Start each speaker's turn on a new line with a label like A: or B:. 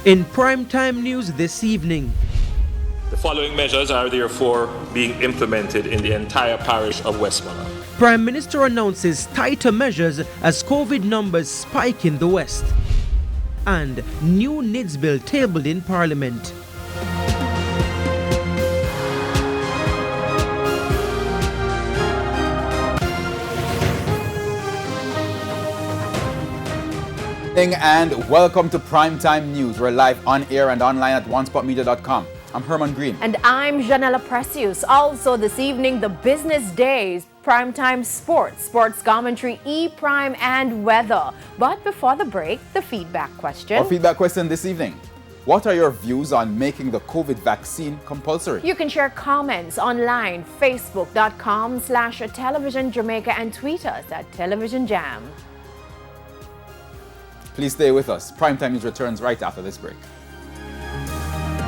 A: In primetime news this evening,
B: the following measures are therefore being implemented in the entire parish of Westmoreland.
A: Prime Minister announces tighter measures as COVID numbers spike in the West. And new NIDS bill tabled in Parliament.
C: And welcome to Primetime News. We're live on air and online at onespotmedia.com. I'm Herman Green.
D: And I'm Janella Precious. Also this evening, the business days, primetime sports commentary, E-Prime and weather. But before the break, the feedback question.
C: Our feedback question this evening. What are your views on making the COVID vaccine compulsory?
D: You can share comments online, facebook.com/television Jamaica and tweet us at Television Jam.
C: Please stay with us. Primetime News returns right after this break.